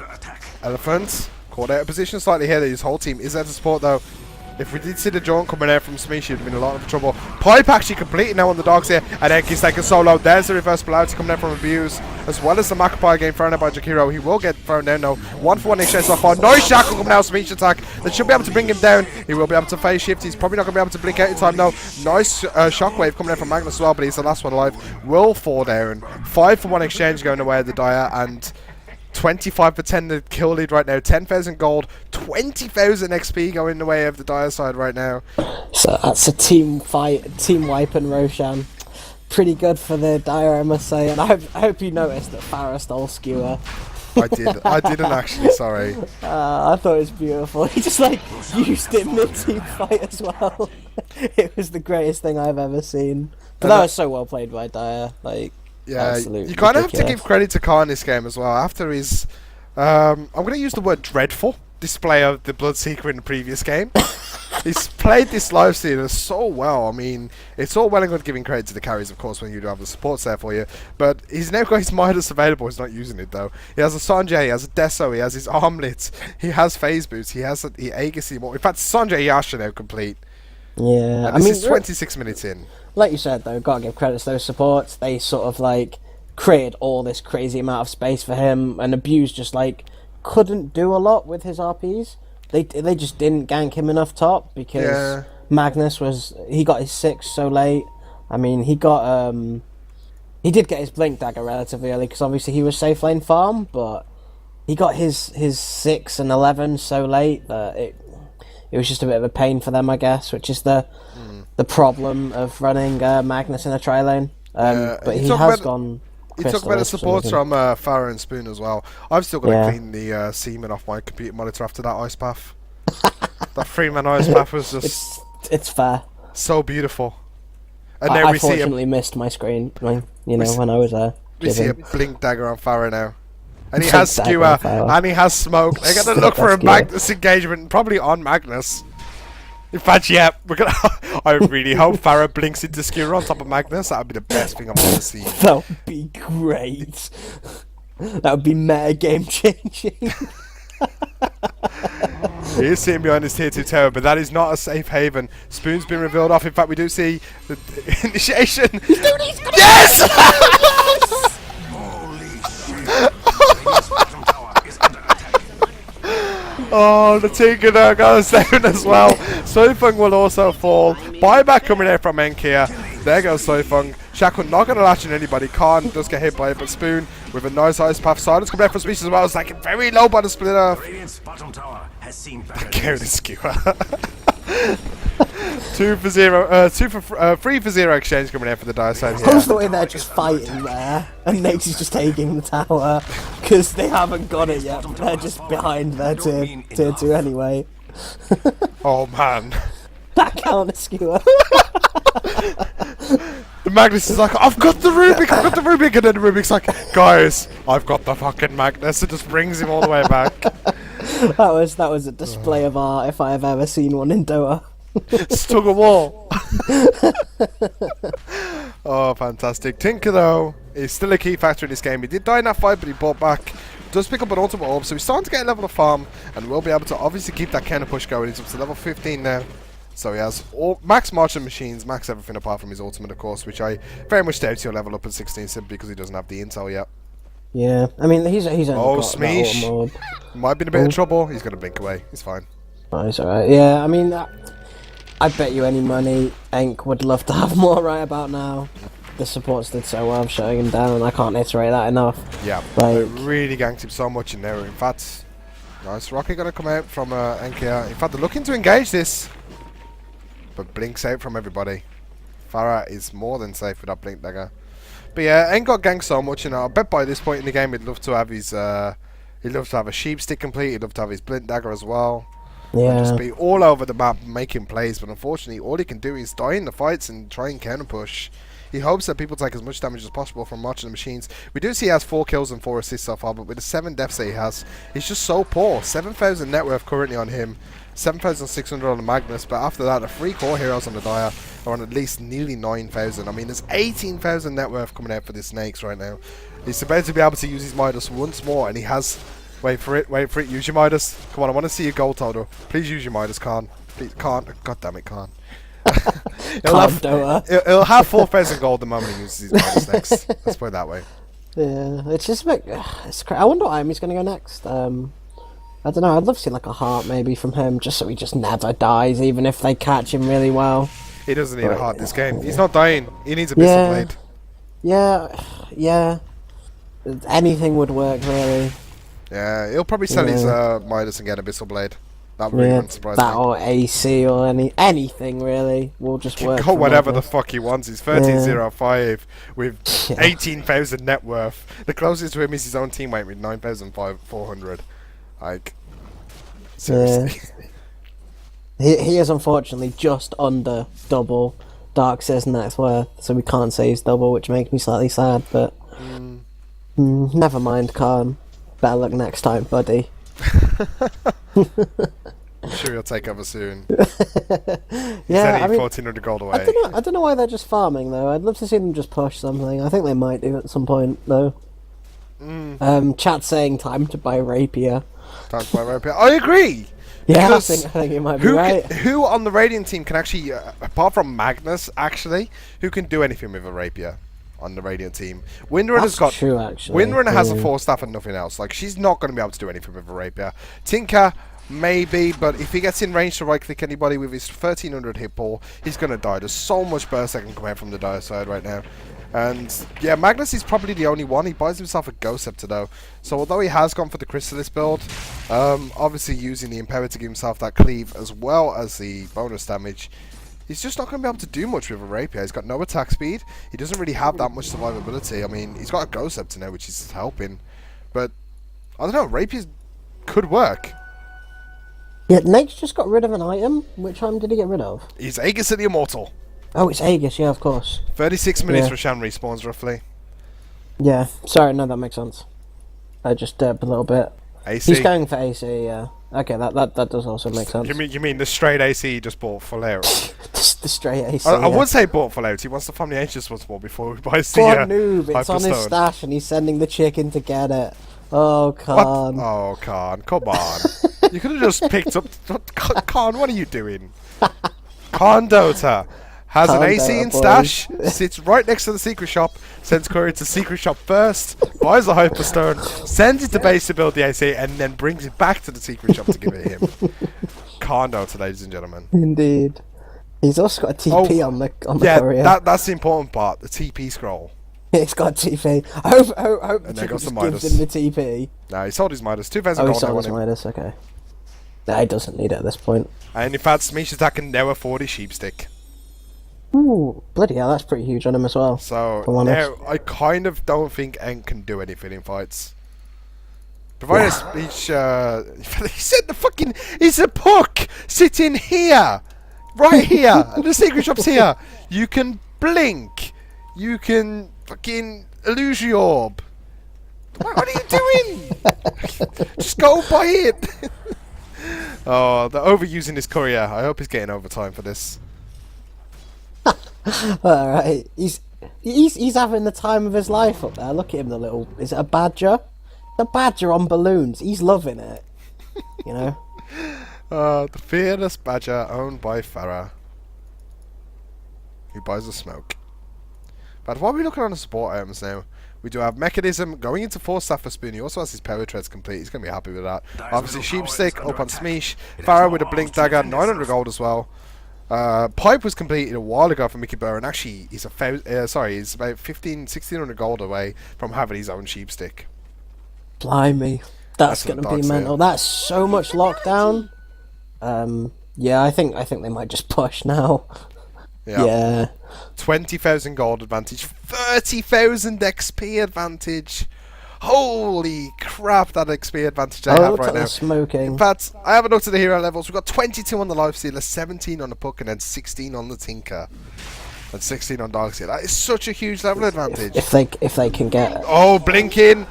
Elephant. Caught out of position slightly here. His whole team is there to support though. If we did see the jaunt coming out from Smeesh, he'd been in a lot of trouble. Pipe actually completed now on the dogs here. And Enki's taking solo. There's the reverse polarity coming out from AbuZe. As well as the Macapire game thrown out by Jakiro. He will get thrown down now. 1-for-1 exchange so far. Nice shackle coming out. Smeesh attack. That should be able to bring him down. He will be able to phase shift. He's probably not going to be able to blink out in time though. Nice shockwave coming out from Magnus as well. But he's the last one alive. Will fall down. 5-for-1 exchange going away at the Dire. And 25 for 10 the kill lead right now. 10,000 gold, 20,000 XP going the way of the Dire side right now. So that's a team fight, team wipe and Roshan. Pretty good for the Dire, I must say. And I hope you noticed that Farah stole Skewer. I didn't actually, sorry. I thought it was beautiful. He just like used it mid-team fight as well. It was the greatest thing I've ever seen. But that was so well played by Dire. Like, yeah, you kind of have to give credit to Khan in this game as well. After his, I'm going to use the word dreadful display of the Bloodseeker in the previous game. He's played this lifestealer so well. I mean, it's all well and good giving credit to the carries, of course, when you do have the supports there for you. But he's now got his Midas available. He's not using it, though. He has a Sanjay, he has a Deso, he has his Armlets, he has Phase Boost, he has the Agassi. In fact, Sanjay Yasha now complete. Yeah, and this is 26 minutes in. Like you said, though, gotta give credit to those supports. They sort of like created all this crazy amount of space for him, and AbuZe just like couldn't do a lot with his RPs. They just didn't gank him enough top because Magnus got his 6 so late. I mean, he did get his blink dagger relatively early because obviously he was safe lane farm, but he got his 6 and 11 so late that it was just a bit of a pain for them, I guess, which is the problem of running Magnus in a tri lane. But he has gone. He took better supports from Farah and Spoon as well. I've still got to clean the semen off my computer monitor after that ice bath. That 3-man ice bath was just... It's fair. So beautiful. And I fortunately missed my screen when I was there. We see a blink dagger on Farah now. And he has Skewer, and he has Smoke. They're going to look for a Magnus engagement, probably on Magnus. In fact, yeah, I really hope Farah blinks into Skewer on top of Magnus. That would be the best thing I've ever seen. That would be great. That would be meta game changing. He is sitting behind his tier 2 tower, but that is not a safe haven. Spoon's been revealed off. In fact, we do see the initiation. Yes! Oh, the Tinker goes down as well. Soifeng will also fall. Buyback coming out from Enkia. There goes Soifeng. Shackle not going to latch on anybody. Khan does get hit by it, but Spoon with a nice ice path. Silence coming out from Speech as well. It's like very low by the split off. Carry the Skewer. 3 for 0 exchange coming out for the Dire side here. I was thought they're just fighting there, and Nate's just taking the tower because they haven't got it yet. They're just behind their tier 2 anyway. Oh man, that counter Skewer. The Magnus is like, I've got the Rubik, and then the Rubik's like, guys, I've got the fucking Magnus. It just brings him all the way back. That was a display of art if I have ever seen one in Dota. Stug a wall. Oh, fantastic. Tinker, though, is still a key factor in this game. He did die in that fight, but he bought back. Does pick up an ultimate orb, so he's starting to get a level of farm, and will be able to obviously keep that counter push going. He's up to level 15 now. So he has max marching machines, max everything apart from his ultimate, of course, which I very much doubt he'll level up at 16 simply because he doesn't have the intel yet. Yeah, I mean, he's only got Smeesh. that orb. Might be in a bit of trouble. He's going to blink away. He's fine. Oh, he's alright. Yeah, I mean, I bet you any money Enk would love to have more right about now. The supports did so well shutting him down, and I can't iterate that enough. Yeah, like, it really ganked him so much in there. In fact, nice Rocket going to come out from Enkia. In fact, they're looking to engage this, but blinks out from everybody. Farah is more than safe with that Blink Dagger. But yeah, ain't got ganked so much, you know. I bet by this point in the game he'd love to have his he'd love to have a sheep stick complete, he'd love to have his Blink Dagger as well. And Yeah. just be all over the map making plays, but unfortunately all he can do is die in the fights and try and counter push. He hopes that people take as much damage as possible from watching the machines. We do see he has 4 kills and 4 assists so far, but with the 7 deaths that he has, he's just so poor. 7,000 net worth currently on him, 7,600 on the Magnus, but after that the 3 core heroes on the Dire are on at least nearly 9,000. I mean, there's 18,000 net worth coming out for the Snakes right now. He's about to be able to use his Midas once more, and he has... Wait for it, use your Midas. Come on, I want to see your gold total. Please use your Midas, Khan. Please, Khan. God damn it, Khan. He'll have 4,000 gold the moment he uses his Midas next. Let's put it that way. Yeah, it's just a bit... I wonder what item he's going to go next. I don't know, I'd love to see like a heart maybe from him, just so he just never dies, even if they catch him really well. He doesn't need a heart this game. He's not dying. He needs a Missile Blade. Yeah. Anything would work, really. Yeah, he'll probably sell his Midas and get a Missile Blade. That really wouldn't surprise me. That or AC or anything, really. Will just work. Go whatever the fuck he wants. He's 1305 with 18,000 net worth. The closest to him is his own teammate with 9,400. Like, seriously. He is unfortunately just under double Darkseid's net worth, so we can't say he's double, which makes me slightly sad, but never mind, Khan. Better luck next time, buddy. I'm sure he'll take over soon. Yeah, I mean, 1,400 gold away. I don't know why they're just farming, though. I'd love to see them just push something. I think they might do at some point, though. Chat saying time to buy Rapier. Time to buy Rapier. I agree! Yeah, I think it might be right. Who on the Radiant team can actually, apart from Magnus, actually, who can do anything with a Rapier on the Radiant team? Windrunner's got... true, actually. Windrunner has a 4-staff and nothing else. Like, she's not going to be able to do anything with a Rapier. Tinker, maybe, but if he gets in range to right-click anybody with his 1,300 hit ball, he's going to die. There's so much burst that can come out from the Dire side right now. And, yeah, Magnus is probably the only one. He buys himself a Ghost Scepter, though. So, although he has gone for the Chrysalis build, obviously using the Imperil to give himself that cleave as well as the bonus damage, he's just not going to be able to do much with a Rapier. He's got no attack speed. He doesn't really have that much survivability. I mean, he's got a Ghost Scepter now, which is helping. But, I don't know, Rapiers could work. Yeah, Nate's just got rid of an item. Which item did he get rid of? He's Aegis of the Immortal. Oh, it's Aegis, yeah, of course. 36 minutes for Shan respawns, roughly. Yeah, sorry, no, that makes sense. I just derped a little bit. AC? He's going for AC, yeah. Okay, that does also make sense. You mean the straight AC he just bought full out? The straight AC, I would say bought full out. He wants to farm the Ancients once more before he buys the Poor noob, it's on his Hyperstone. stash and he's sending the chicken to get it. Oh, Khan. What? Oh, Khan, come on. You could have just picked up... Khan, what are you doing? Khan Dota has an AC in stash, sits right next to the secret shop, sends courier to secret shop first, buys the Hyperstone, sends it to base to build the AC, and then brings it back to the secret shop to give it him. Khan Dota, ladies and gentlemen. Indeed. He's also got a TP on the courier. That's the important part, the TP scroll. He's got TP. I hope the chicken just Midas. gives him the TP. No, he sold his Midas. 2,000 Oh, he gold sold now his on him. Midas, okay. No, he doesn't need it at this point. And in fact, Smeesh Attack can now afford his sheep stick. Ooh, bloody hell, that's pretty huge on him as well. So now I kind of don't think Ent can do anything in fights. Provided Smeesh, he said the fucking, it's a puck sitting here, right here, and the secret shop's here. You can blink, you can fucking illusion orb. What are you doing? Just go buy it. Oh, they're overusing this courier. I hope he's getting overtime for this. Alright, he's having the time of his life up there. Look at him, the little... Is it a badger? The badger on balloons. He's loving it. You know? The fearless badger owned by Farah, who buys the smoke. But while we're looking on the support items now, we do have Mechanism going into 4-staff for Spoon. He also has his Power Treads complete. He's going to be happy with that. Obviously, Sheep Stick up on Smeesh. Farah with a Blink Dagger, 900 gold as well. Pipe was completed a while ago for Mickey Burr, and actually he's he's about 1,600 gold away from having his own Sheep Stick. Blimey. That's going to be mental. That's so much lockdown. Yeah, I think they might just push now. Yeah. 20,000 gold advantage, 30,000 XP advantage. Holy crap, that XP advantage I have right now. Smoking. In fact, I haven't looked at the hero levels. We've got 22 on the Lifestealer, 17 on the Puck, and then 16 on the Tinker. And 16 on Darkseer. That is such a huge level advantage. If they can get it. Oh, blinking!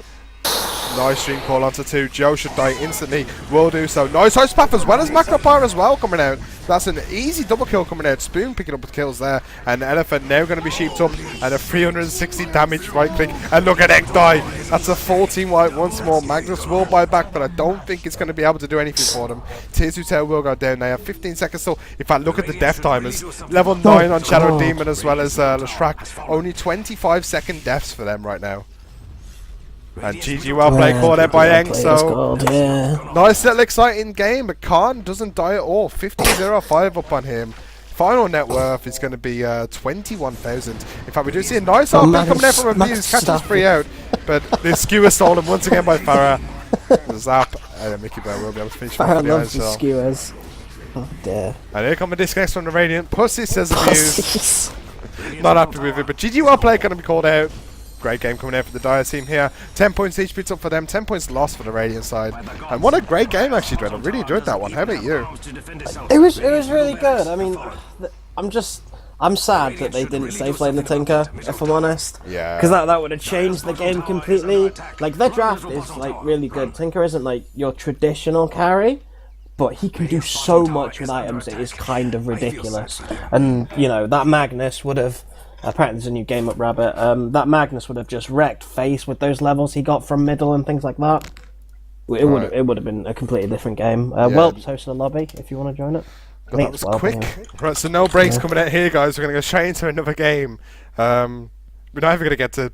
Nice stream call onto 2. Joe should die instantly. Will do so. Nice ice path as well as Macropyre as well coming out. That's an easy double kill coming out. Spoon picking up the kills there. And Elephant now going to be sheeped up. And a 360 damage right click. And look at Egg die. That's a 14 white once more. Magnus will buy back, but I don't think it's going to be able to do anything for them. Tears who Tail will go down. They have 15 seconds still. In fact, look at the death timers. Level 9 on Shadow Demon as well as Leshrac. Only 25-second deaths for them right now. And GG well played, called out by Eng, so nice little exciting game, but Khan doesn't die at all. 50.05 up on him. Final net worth is going to be 21,000. In fact, we do see a nice RP coming out from AbuZe, catches us free out, but the skewer stolen once again by Farah. Zap, Mickey Bear will be able to finish Farah behind, loves the skewers. Oh dear. And here come a disconnect from the Radiant. Pussy says AbuZe. Not happy with it, but GG well played, going to be called out. Great game coming out for the Dire team here. 10 points each beats up for them. 10 points lost for the Radiant side. And what a great game actually, Dred. I really enjoyed that one. How about you? It was really good. I mean, I'm sad that they didn't stay playing the Tinker, if I'm honest. Yeah. Because that would have changed the game completely. Like, their draft is like really good. Tinker isn't like your traditional carry, but he can do so much with items. It is kind of ridiculous. And you know that Magnus would have. Apparently there's a new game up rabbit. That Magnus would have just wrecked face with those levels he got from middle and things like that. It would have been a completely different game. Whelp's hosting a lobby if you want to join it. God, that was quick. Right, so no breaks coming out here, guys. We're going to go straight into another game. We're not even going to get to